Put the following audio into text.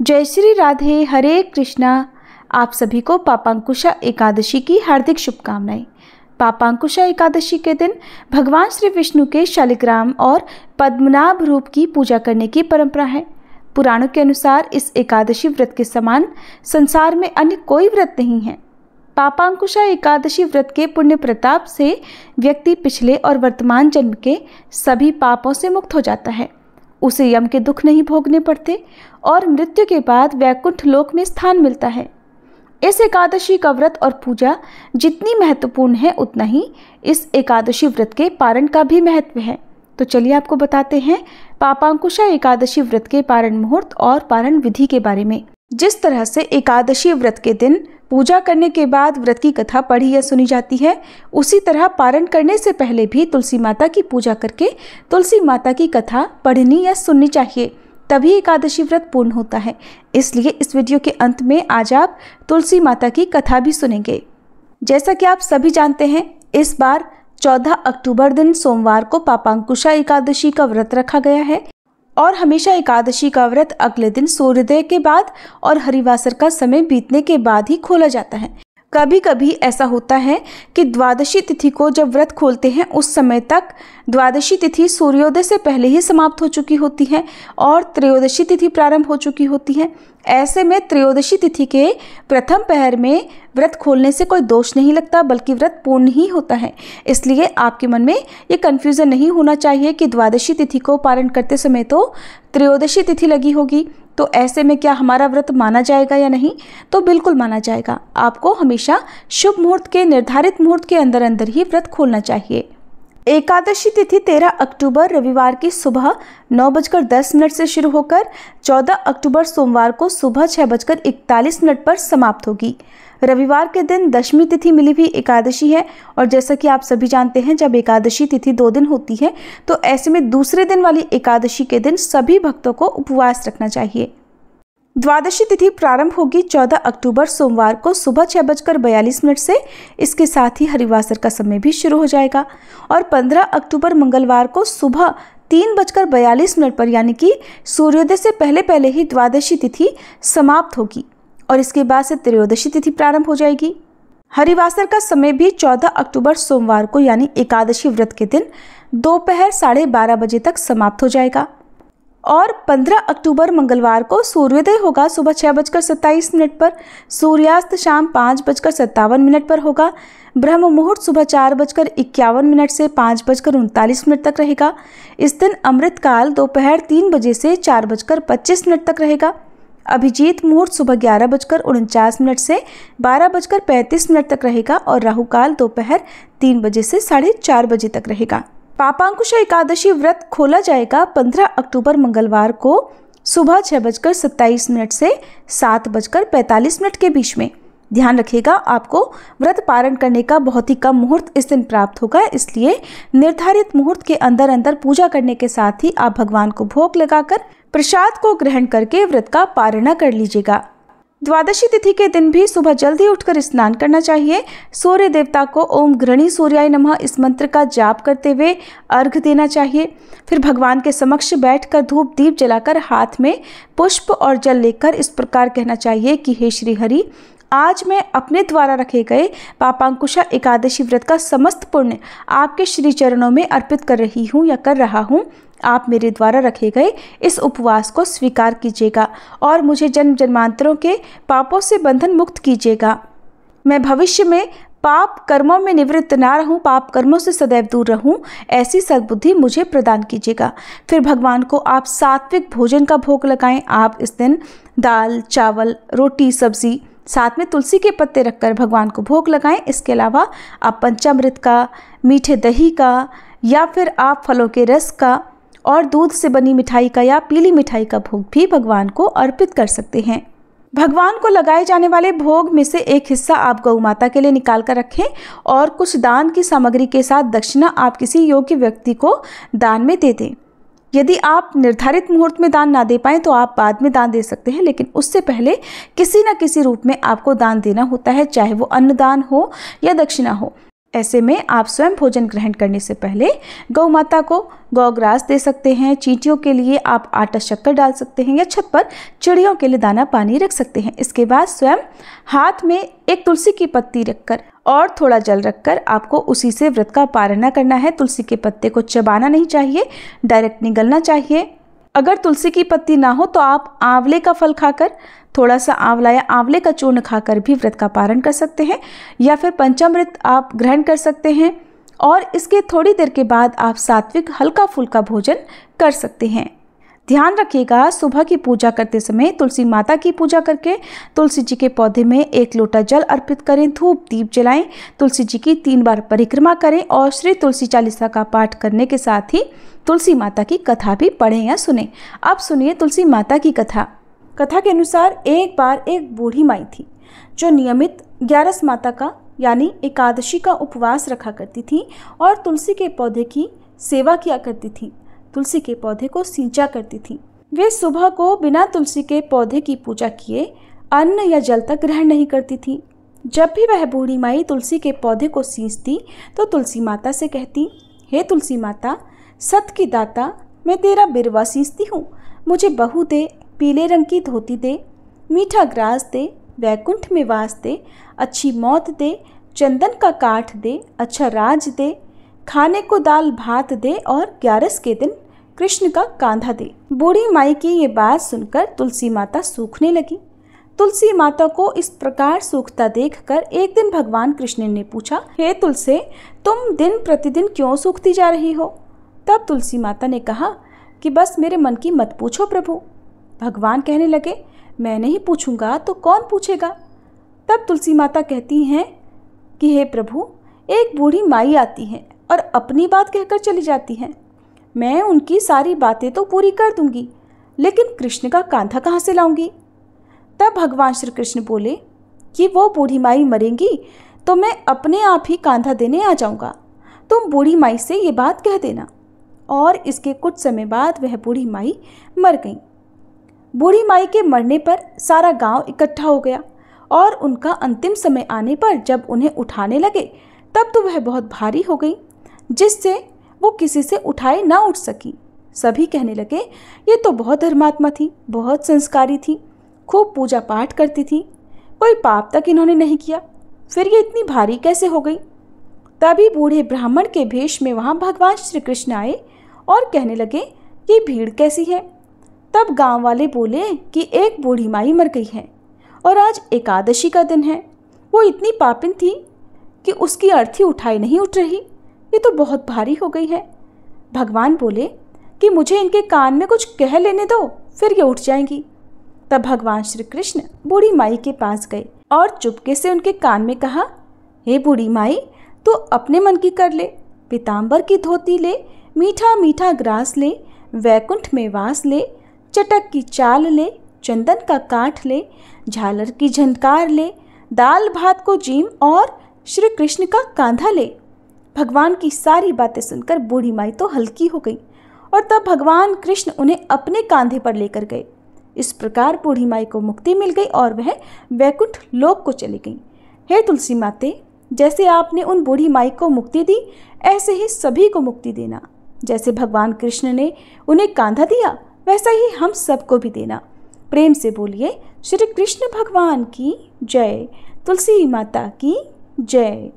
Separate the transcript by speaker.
Speaker 1: जय श्री राधे, हरे कृष्णा। आप सभी को पापांकुशा एकादशी की हार्दिक शुभकामनाएं। पापांकुशा एकादशी के दिन भगवान श्री विष्णु के शालिग्राम और पद्मनाभ रूप की पूजा करने की परंपरा है। पुराणों के अनुसार इस एकादशी व्रत के समान संसार में अन्य कोई व्रत नहीं है। पापांकुशा एकादशी व्रत के पुण्य प्रताप से व्यक्ति पिछले और वर्तमान जन्म के सभी पापों से मुक्त हो जाता है। उसे यम के दुख नहीं भोगने पड़ते और मृत्यु के बाद वैकुंठ लोक में स्थान मिलता है। इस एकादशी का व्रत और पूजा जितनी महत्वपूर्ण है, उतना ही इस एकादशी व्रत के पारण का भी महत्व है। तो चलिए आपको बताते हैं पापांकुशा एकादशी व्रत के पारण मुहूर्त और पारण विधि के बारे में। जिस तरह से एकादशी व्रत के दिन पूजा करने के बाद व्रत की कथा पढ़ी या सुनी जाती है, उसी तरह पारण करने से पहले भी तुलसी माता की पूजा करके तुलसी माता की कथा पढ़नी या सुननी चाहिए, तभी एकादशी व्रत पूर्ण होता है। इसलिए इस वीडियो के अंत में आज आप तुलसी माता की कथा भी सुनेंगे। जैसा कि आप सभी जानते हैं, इस बार 14 अक्टूबर दिन सोमवार को पापांकुशा एकादशी का व्रत रखा गया है और हमेशा एकादशी का व्रत अगले दिन सूर्योदय के बाद और हरिवासर का समय बीतने के बाद ही खोला जाता है। कभी कभी ऐसा होता है कि द्वादशी तिथि को जब व्रत खोलते हैं, उस समय तक द्वादशी तिथि सूर्योदय से पहले ही समाप्त हो चुकी होती है और त्रयोदशी तिथि प्रारंभ हो चुकी होती है। ऐसे में त्रयोदशी तिथि के प्रथम पहर में व्रत खोलने से कोई दोष नहीं लगता, बल्कि व्रत पूर्ण ही होता है। इसलिए आपके मन में ये कन्फ्यूज़न नहीं होना चाहिए कि द्वादशी तिथि को पारण करते समय तो त्रयोदशी तिथि लगी होगी, तो ऐसे में क्या हमारा व्रत माना जाएगा या नहीं? तो बिल्कुल माना जाएगा। आपको हमेशा शुभ मुहूर्त के निर्धारित मुहूर्त के अंदर अंदर ही व्रत खोलना चाहिए। एकादशी तिथि 13 अक्टूबर रविवार की सुबह 9:10 से शुरू होकर 14 अक्टूबर सोमवार को सुबह 6:41 पर समाप्त होगी। रविवार के दिन दशमी तिथि मिली हुई एकादशी है और जैसा कि आप सभी जानते हैं, जब एकादशी तिथि 2 दिन होती है तो ऐसे में दूसरे दिन वाली एकादशी के दिन सभी भक्तों को उपवास रखना चाहिए। द्वादशी तिथि प्रारंभ होगी 14 अक्टूबर सोमवार को सुबह 6:42 से। इसके साथ ही हरिवासर का समय भी शुरू हो जाएगा और 15 अक्टूबर मंगलवार को सुबह 3:42 पर यानी कि सूर्योदय से पहले पहले ही द्वादशी तिथि समाप्त होगी और इसके बाद से त्रयोदशी तिथि प्रारंभ हो जाएगी। हरिवासर का समय भी 14 अक्टूबर सोमवार को यानी एकादशी व्रत के दिन दोपहर 12:30 बजे तक समाप्त हो जाएगा और 15 अक्टूबर मंगलवार को सूर्योदय होगा सुबह 6:27 पर, सूर्यास्त शाम 5:57 पर होगा। ब्रह्म मुहूर्त सुबह 4:51 से 5:39 तक रहेगा। इस दिन अमृत काल दोपहर 3 बजे से 4:25 तक रहेगा। अभिजीत मुहूर्त सुबह 11:49 से 12:35 तक रहेगा और राहु काल दोपहर 3 बजे से 4:30 बजे तक रहेगा। पापांकुशा एकादशी व्रत खोला जाएगा 15 अक्टूबर मंगलवार को सुबह 6:27 से 7:45 के बीच में। ध्यान रखिएगा, आपको व्रत पारण करने का बहुत ही कम मुहूर्त इस दिन प्राप्त होगा, इसलिए निर्धारित मुहूर्त के अंदर अंदर पूजा करने के साथ ही आप भगवान को भोग लगाकर प्रसाद को ग्रहण करके व्रत का पारण कर लीजिएगा। द्वादशी तिथि के दिन भी सुबह जल्दी उठकर स्नान करना चाहिए। सूर्य देवता को ओम घृणी सूर्याय नमः इस मंत्र का जाप करते हुए अर्घ्य देना चाहिए। फिर भगवान के समक्ष बैठकर धूप दीप जलाकर हाथ में पुष्प और जल लेकर इस प्रकार कहना चाहिए कि हे श्री हरि, आज मैं अपने द्वारा रखे गए पापांकुशा एकादशी व्रत का समस्त पुण्य आपके श्री चरणों में अर्पित कर रही हूँ या कर रहा हूँ। आप मेरे द्वारा रखे गए इस उपवास को स्वीकार कीजिएगा और मुझे जन्म जन्मांतरों के पापों से बंधन मुक्त कीजिएगा। मैं भविष्य में पाप कर्मों में निवृत्त ना रहूं, पाप कर्मों से सदैव दूर रहूं, ऐसी सद्बुद्धि मुझे प्रदान कीजिएगा। फिर भगवान को आप सात्विक भोजन का भोग लगाएं। आप इस दिन दाल, चावल, रोटी, सब्जी, साथ में तुलसी के पत्ते रखकर भगवान को भोग लगाएं। इसके अलावा आप पंचामृत का, मीठे दही का या फिर आप फलों के रस का और दूध से बनी मिठाई का या पीली मिठाई का भोग भी भगवान को अर्पित कर सकते हैं। भगवान को लगाए जाने वाले भोग में से एक हिस्सा आप गौ माता के लिए निकाल कर रखें और कुछ दान की सामग्री के साथ दक्षिणा आप किसी योग्य व्यक्ति को दान में दे दें। यदि आप निर्धारित मुहूर्त में दान ना दे पाएँ तो आप बाद में दान दे सकते हैं, लेकिन उससे पहले किसी न किसी रूप में आपको दान देना होता है, चाहे वो अन्नदान हो या दक्षिणा हो। ऐसे में आप स्वयं भोजन ग्रहण करने से पहले गौ माता को गौग्रास दे सकते हैं। चींटियों के लिए आप आटा शक्कर डाल सकते हैं या छत पर चिड़ियों के लिए दाना पानी रख सकते हैं। इसके बाद स्वयं हाथ में एक तुलसी की पत्ती रखकर और थोड़ा जल रखकर आपको उसी से व्रत का पारण करना है। तुलसी के पत्ते को चबाना नहीं चाहिए, डायरेक्ट निगलना चाहिए। अगर तुलसी की पत्ती ना हो तो आप आंवले का फल खाकर, थोड़ा सा आंवला या आंवले का चूर्ण खाकर भी व्रत का पारण कर सकते हैं, या फिर पंचामृत आप ग्रहण कर सकते हैं। और इसके थोड़ी देर के बाद आप सात्विक हल्का फुल्का भोजन कर सकते हैं। ध्यान रखिएगा, सुबह की पूजा करते समय तुलसी माता की पूजा करके तुलसी जी के पौधे में 1 लोटा जल अर्पित करें, धूप दीप जलाएं, तुलसी जी की 3 बार परिक्रमा करें और श्री तुलसी चालीसा का पाठ करने के साथ ही तुलसी माता की कथा भी पढ़ें या सुने। अब सुनिए तुलसी माता की कथा। कथा के अनुसार एक बार एक बूढ़ी माई थी जो नियमित 11 माता का यानी एकादशी का उपवास रखा करती थी और तुलसी के पौधे की सेवा किया करती थी। तुलसी के पौधे को सींचा करती थी। वे सुबह को बिना तुलसी के पौधे की पूजा किए अन्न या जल तक ग्रहण नहीं करती थी। जब भी वह बूढ़ी माई तुलसी के पौधे को सींचती तो तुलसी माता से कहती, हे तुलसी माता, सत की दाता, मैं तेरा बिरवा सींचती हूँ, मुझे बहू दे, पीले रंग की धोती दे, मीठा ग्रास दे, वैकुंठ में वास दे, अच्छी मौत दे, चंदन का काठ दे, अच्छा राज दे, खाने को दाल भात दे और 11 के दिन कृष्ण का कांधा दे। बूढ़ी माई की ये बात सुनकर तुलसी माता सूखने लगी। तुलसी माता को इस प्रकार सूखता देखकर एक दिन भगवान कृष्ण ने पूछा, हे तुलसी, तुम दिन प्रतिदिन क्यों सूखती जा रही हो? तब तुलसी माता ने कहा कि बस मेरे मन की मत पूछो प्रभु। भगवान कहने लगे, मैं नहीं पूछूंगा तो कौन पूछेगा? तब तुलसी माता कहती हैं कि हे प्रभु, एक बूढ़ी माई आती है और अपनी बात कहकर चली जाती है। मैं उनकी सारी बातें तो पूरी कर दूंगी, लेकिन कृष्ण का कांधा कहाँ से लाऊंगी? तब भगवान श्री कृष्ण बोले कि वो बूढ़ी माई मरेंगी तो मैं अपने आप ही कांधा देने आ जाऊंगा, तुम बूढ़ी माई से ये बात कह देना। और इसके कुछ समय बाद वह बूढ़ी माई मर गई। बूढ़ी माई के मरने पर सारा गांव इकट्ठा हो गया और उनका अंतिम समय आने पर जब उन्हें उठाने लगे तब तो वह बहुत भारी हो गई, जिससे वो किसी से उठाए ना उठ सकी। सभी कहने लगे, ये तो बहुत धर्मात्मा थी, बहुत संस्कारी थी, खूब पूजा पाठ करती थी, कोई पाप तक इन्होंने नहीं किया, फिर ये इतनी भारी कैसे हो गई? तभी बूढ़े ब्राह्मण के भेष में वहाँ भगवान श्री कृष्ण आए और कहने लगे, ये भीड़ कैसी है? तब गांव वाले बोले कि एक बूढ़ी माई मर गई है और आज एकादशी का दिन है। वो इतनी पापिन थी कि उसकी अर्थी उठाई नहीं उठ रही, ये तो बहुत भारी हो गई है। भगवान बोले कि मुझे इनके कान में कुछ कह लेने दो, फिर ये उठ जाएंगी। तब भगवान श्री कृष्ण बूढ़ी माई के पास गए और चुपके से उनके कान में कहा, हे बूढ़ी माई, तू अपने मन की कर ले, पीताम्बर की धोती ले, मीठा मीठा ग्रास ले, वैकुंठ में वास ले, चटक की चाल ले, चंदन का काठ ले, झालर की झनकार ले, दाल भात को जीम और श्री कृष्ण का कांधा ले। भगवान की सारी बातें सुनकर बूढ़ी माई तो हल्की हो गई और तब भगवान कृष्ण उन्हें अपने कांधे पर लेकर गए। इस प्रकार बूढ़ी माई को मुक्ति मिल गई और वह वैकुंठ लोक को चली गई। हे तुलसी माते, जैसे आपने उन बूढ़ी माई को मुक्ति दी, ऐसे ही सभी को मुक्ति देना। जैसे भगवान कृष्ण ने उन्हें कांधा दिया, वैसा ही हम सबको भी देना। प्रेम से बोलिए, श्री कृष्ण भगवान की जय, तुलसी माता की जय।